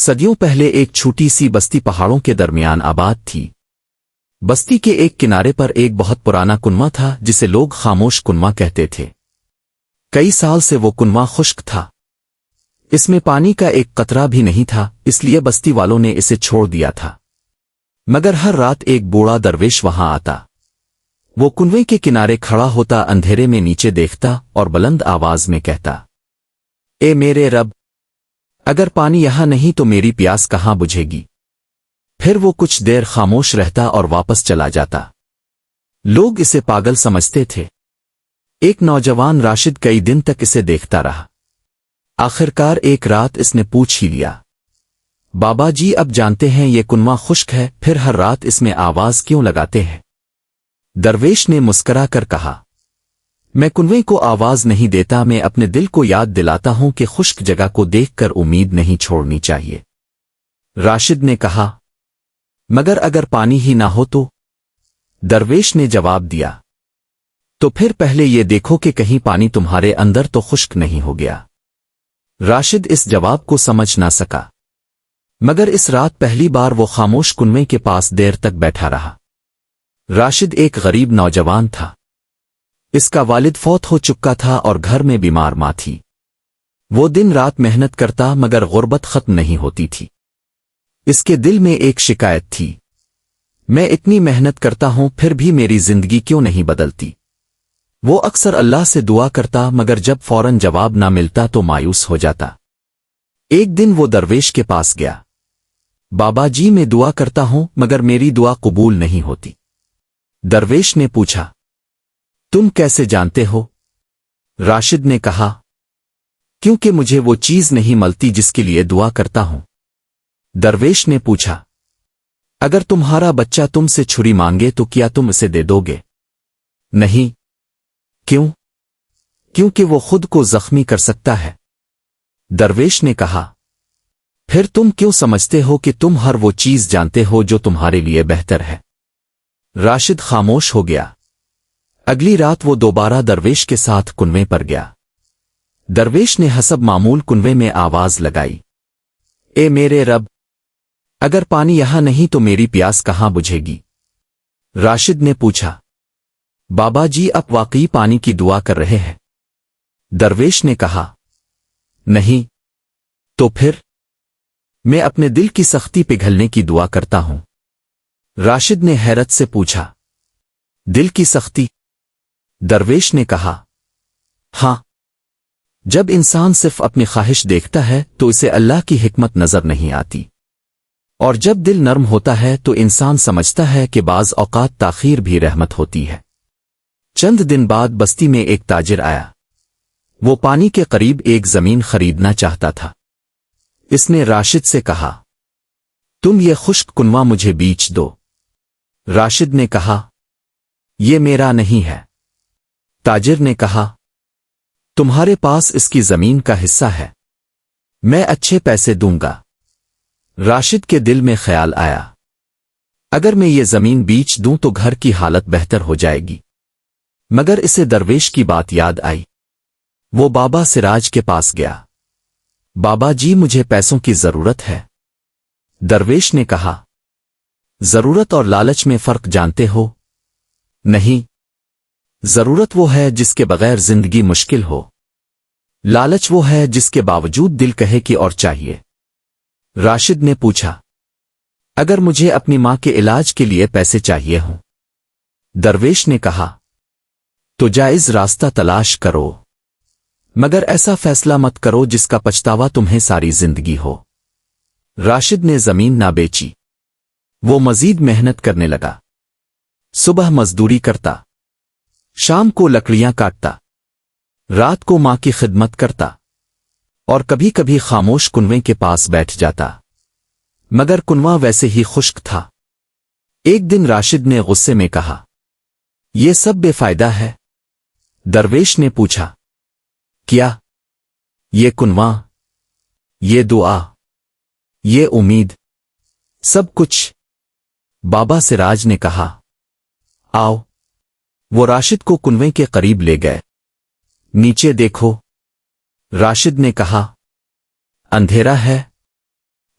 صدیوں پہلے ایک چھوٹی سی بستی پہاڑوں کے درمیان آباد تھی۔ بستی کے ایک کنارے پر ایک بہت پرانا کنواں تھا جسے لوگ خاموش کنواں کہتے تھے۔ کئی سال سے وہ کنواں خشک تھا۔ اس میں پانی کا ایک قطرہ بھی نہیں تھا، اس لیے بستی والوں نے اسے چھوڑ دیا تھا۔ مگر ہر رات ایک بوڑھا درویش وہاں آتا۔ وہ کنویں کے کنارے کھڑا ہوتا، اندھیرے میں نیچے دیکھتا اور بلند آواز میں کہتا، اے میرے رب، اگر پانی یہاں نہیں تو میری پیاس کہاں بجھے گی؟ پھر وہ کچھ دیر خاموش رہتا اور واپس چلا جاتا۔ لوگ اسے پاگل سمجھتے تھے۔ ایک نوجوان راشد کئی دن تک اسے دیکھتا رہا۔ آخرکار ایک رات اس نے پوچھ ہی لیا، بابا جی اب جانتے ہیں یہ کنواں خشک ہے، پھر ہر رات اس میں آواز کیوں لگاتے ہیں؟ درویش نے مسکرا کر کہا، میں کنویں کو آواز نہیں دیتا، میں اپنے دل کو یاد دلاتا ہوں کہ خشک جگہ کو دیکھ کر امید نہیں چھوڑنی چاہیے۔ راشد نے کہا، مگر اگر پانی ہی نہ ہو تو؟ درویش نے جواب دیا، تو پھر پہلے یہ دیکھو کہ کہیں پانی تمہارے اندر تو خشک نہیں ہو گیا۔ راشد اس جواب کو سمجھ نہ سکا، مگر اس رات پہلی بار وہ خاموش کنویں کے پاس دیر تک بیٹھا رہا۔ راشد ایک غریب نوجوان تھا۔ اس کا والد فوت ہو چکا تھا اور گھر میں بیمار ماں تھی۔ وہ دن رات محنت کرتا مگر غربت ختم نہیں ہوتی تھی۔ اس کے دل میں ایک شکایت تھی، میں اتنی محنت کرتا ہوں پھر بھی میری زندگی کیوں نہیں بدلتی؟ وہ اکثر اللہ سے دعا کرتا مگر جب فوراً جواب نہ ملتا تو مایوس ہو جاتا۔ ایک دن وہ درویش کے پاس گیا، بابا جی میں دعا کرتا ہوں مگر میری دعا قبول نہیں ہوتی۔ درویش نے پوچھا، تم کیسے جانتے ہو؟ راشد نے کہا، کیونکہ مجھے وہ چیز نہیں ملتی جس کے لیے دعا کرتا ہوں۔ درویش نے پوچھا، اگر تمہارا بچہ تم سے چھری مانگے تو کیا تم اسے دے دو گے؟ نہیں۔ کیوں؟ کیونکہ وہ خود کو زخمی کر سکتا ہے۔ درویش نے کہا، پھر تم کیوں سمجھتے ہو کہ تم ہر وہ چیز جانتے ہو جو تمہارے لیے بہتر ہے؟ راشد خاموش ہو گیا۔ اگلی رات وہ دوبارہ درویش کے ساتھ کنویں پر گیا۔ درویش نے حسب معمول کنویں میں آواز لگائی، اے میرے رب، اگر پانی یہاں نہیں تو میری پیاس کہاں بجھے گی؟ راشد نے پوچھا، بابا جی اب واقعی پانی کی دعا کر رہے ہیں؟ درویش نے کہا، نہیں۔ تو پھر؟ میں اپنے دل کی سختی پگھلنے کی دعا کرتا ہوں۔ راشد نے حیرت سے پوچھا، دل کی سختی؟ درویش نے کہا، ہاں، جب انسان صرف اپنی خواہش دیکھتا ہے تو اسے اللہ کی حکمت نظر نہیں آتی، اور جب دل نرم ہوتا ہے تو انسان سمجھتا ہے کہ بعض اوقات تاخیر بھی رحمت ہوتی ہے۔ چند دن بعد بستی میں ایک تاجر آیا۔ وہ پانی کے قریب ایک زمین خریدنا چاہتا تھا۔ اس نے راشد سے کہا، تم یہ خشک کنواں مجھے بیچ دو۔ راشد نے کہا، یہ میرا نہیں ہے۔ تاجر نے کہا، تمہارے پاس اس کی زمین کا حصہ ہے، میں اچھے پیسے دوں گا۔ راشد کے دل میں خیال آیا، اگر میں یہ زمین بیچ دوں تو گھر کی حالت بہتر ہو جائے گی۔ مگر اسے درویش کی بات یاد آئی۔ وہ بابا سراج کے پاس گیا، بابا جی مجھے پیسوں کی ضرورت ہے۔ درویش نے کہا، ضرورت اور لالچ میں فرق جانتے ہو؟ نہیں۔ ضرورت وہ ہے جس کے بغیر زندگی مشکل ہو، لالچ وہ ہے جس کے باوجود دل کہے کہ اور چاہیے۔ راشد نے پوچھا، اگر مجھے اپنی ماں کے علاج کے لیے پیسے چاہیے ہوں؟ درویش نے کہا، تو جائز راستہ تلاش کرو، مگر ایسا فیصلہ مت کرو جس کا پچھتاوا تمہیں ساری زندگی ہو۔ راشد نے زمین نہ بیچی۔ وہ مزید محنت کرنے لگا۔ صبح مزدوری کرتا، شام کو لکڑیاں کاٹتا، رات کو ماں کی خدمت کرتا، اور کبھی کبھی خاموش کنویں کے پاس بیٹھ جاتا، مگر کنواں ویسے ہی خشک تھا۔ ایک دن راشد نے غصے میں کہا، یہ سب بے فائدہ ہے۔ درویش نے پوچھا، کیا؟ یہ کنواں، یہ دعا، یہ امید، سب کچھ؟ بابا سراج نے کہا، آؤ۔ وہ راشد کو کنویں کے قریب لے گئے۔ نیچے دیکھو۔ راشد نے کہا، اندھیرا ہے۔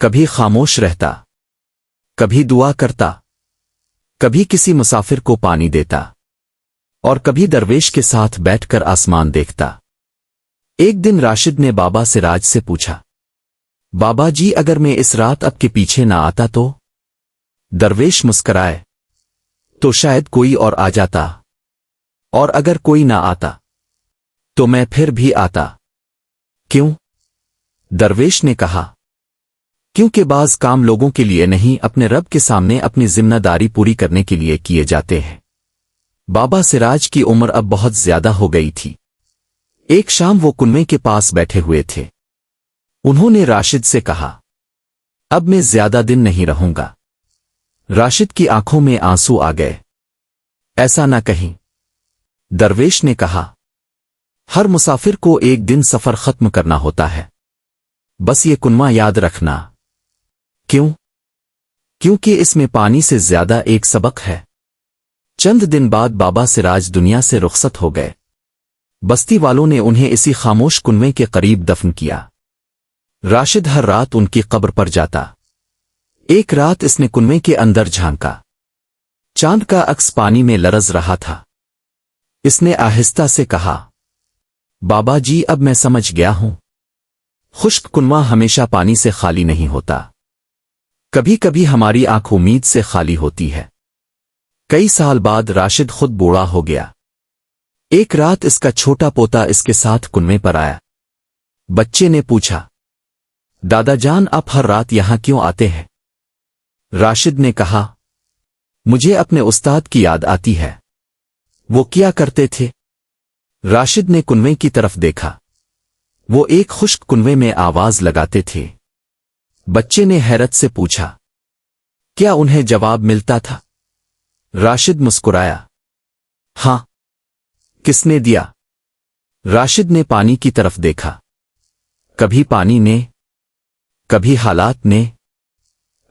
کبھی خاموش رہتا، کبھی دعا کرتا، کبھی کسی مسافر کو پانی دیتا، اور کبھی درویش کے ساتھ بیٹھ کر آسمان دیکھتا۔ ایک دن راشد نے بابا سراج سے پوچھا، بابا جی اگر میں اس رات اب کے پیچھے نہ آتا تو؟ درویش مسکرائے، تو شاید کوئی اور آ جاتا، اور اگر کوئی نہ آتا تو میں پھر بھی آتا۔ کیوں؟ درویش نے کہا، کیونکہ بعض کام لوگوں کے لیے نہیں، اپنے رب کے سامنے اپنی ذمہ داری پوری کرنے کے لیے کیے جاتے ہیں۔ بابا سراج کی عمر اب بہت زیادہ ہو گئی تھی۔ ایک شام وہ کنویں کے پاس بیٹھے ہوئے تھے۔ انہوں نے راشد سے کہا، اب میں زیادہ دن نہیں رہوں گا۔ راشد کی آنکھوں میں آنسو آ گئے۔ ایسا نہ کہیں، درویش نے کہا، ہر مسافر کو ایک دن سفر ختم کرنا ہوتا ہے، بس یہ کنواں یاد رکھنا۔ کیوں؟ کیونکہ اس میں پانی سے زیادہ ایک سبق ہے۔ چند دن بعد بابا سراج دنیا سے رخصت ہو گئے۔ بستی والوں نے انہیں اسی خاموش کنویں کے قریب دفن کیا۔ راشد ہر رات ان کی قبر پر جاتا۔ ایک رات اس نے کنویں کے اندر جھانکا۔ چاند کا عکس پانی میں لرز رہا تھا۔ اس نے آہستہ سے کہا، بابا جی اب میں سمجھ گیا ہوں، خشک کنواں ہمیشہ پانی سے خالی نہیں ہوتا، کبھی کبھی ہماری آنکھ امید سے خالی ہوتی ہے۔ کئی سال بعد راشد خود بوڑھا ہو گیا۔ ایک رات اس کا چھوٹا پوتا اس کے ساتھ کنویں پر آیا۔ بچے نے پوچھا، دادا جان آپ ہر رات یہاں کیوں آتے ہیں؟ راشد نے کہا، مجھے اپنے استاد کی یاد آتی ہے۔ وہ کیا کرتے تھے؟ راشد نے کنویں کی طرف دیکھا۔ وہ ایک خشک کنویں میں آواز لگاتے تھے۔ بچے نے حیرت سے پوچھا، کیا انہیں جواب ملتا تھا؟ راشد مسکرایا، ہاں۔ کس نے دیا؟ راشد نے پانی کی طرف دیکھا۔ کبھی پانی نے، کبھی حالات نے،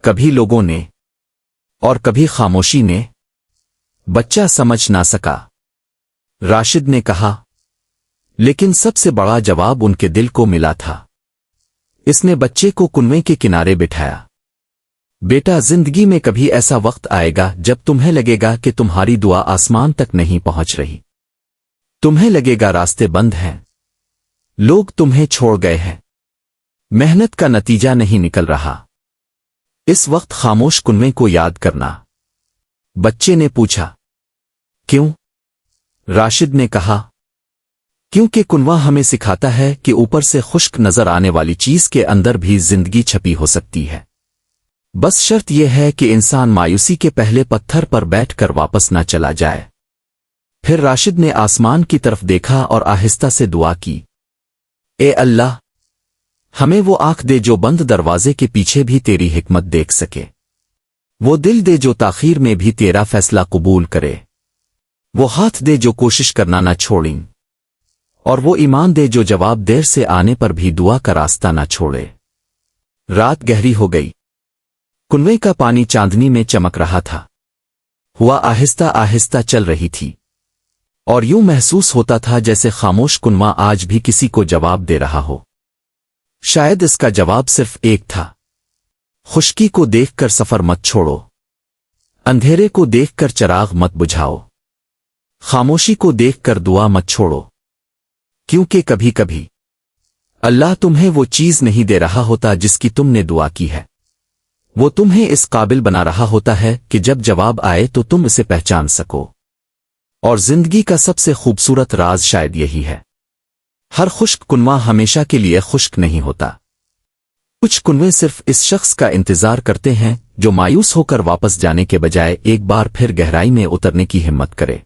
کبھی لوگوں نے، اور کبھی خاموشی نے۔ بچہ سمجھ نہ سکا۔ راشد نے کہا، لیکن سب سے بڑا جواب ان کے دل کو ملا تھا۔ اس نے بچے کو کنویں کے کنارے بٹھایا۔ بیٹا، زندگی میں کبھی ایسا وقت آئے گا جب تمہیں لگے گا کہ تمہاری دعا آسمان تک نہیں پہنچ رہی۔ تمہیں لگے گا راستے بند ہیں، لوگ تمہیں چھوڑ گئے ہیں، محنت کا نتیجہ نہیں نکل رہا۔ اس وقت خاموش کنویں کو یاد کرنا۔ بچے نے پوچھا، کیوں؟ راشد نے کہا، کیونکہ کنواں ہمیں سکھاتا ہے کہ اوپر سے خشک نظر آنے والی چیز کے اندر بھی زندگی چھپی ہو سکتی ہے۔ بس شرط یہ ہے کہ انسان مایوسی کے پہلے پتھر پر بیٹھ کر واپس نہ چلا جائے۔ پھر راشد نے آسمان کی طرف دیکھا اور آہستہ سے دعا کی، اے اللہ، ہمیں وہ آنکھ دے جو بند دروازے کے پیچھے بھی تیری حکمت دیکھ سکے، وہ دل دے جو تاخیر میں بھی تیرا فیصلہ قبول کرے، وہ ہاتھ دے جو کوشش کرنا نہ چھوڑیں، اور وہ ایمان دے جو جواب دیر سے آنے پر بھی دعا کا راستہ نہ چھوڑے۔ رات گہری ہو گئی۔ کنویں کا پانی چاندنی میں چمک رہا تھا۔ ہوا آہستہ آہستہ چل رہی تھی، اور یوں محسوس ہوتا تھا جیسے خاموش کنواں آج بھی کسی کو جواب دے رہا ہو۔ شاید اس کا جواب صرف ایک تھا، خشکی کو دیکھ کر سفر مت چھوڑو، اندھیرے کو دیکھ کر چراغ مت بجھاؤ، خاموشی کو دیکھ کر دعا مت چھوڑو، کیونکہ کبھی کبھی اللہ تمہیں وہ چیز نہیں دے رہا ہوتا جس کی تم نے دعا کی ہے، وہ تمہیں اس قابل بنا رہا ہوتا ہے کہ جب جواب آئے تو تم اسے پہچان سکو۔ اور زندگی کا سب سے خوبصورت راز شاید یہی ہے، ہر خشک کنواں ہمیشہ کے لیے خشک نہیں ہوتا۔ کچھ کنویں صرف اس شخص کا انتظار کرتے ہیں جو مایوس ہو کر واپس جانے کے بجائے ایک بار پھر گہرائی میں اترنے کی ہمت کرے۔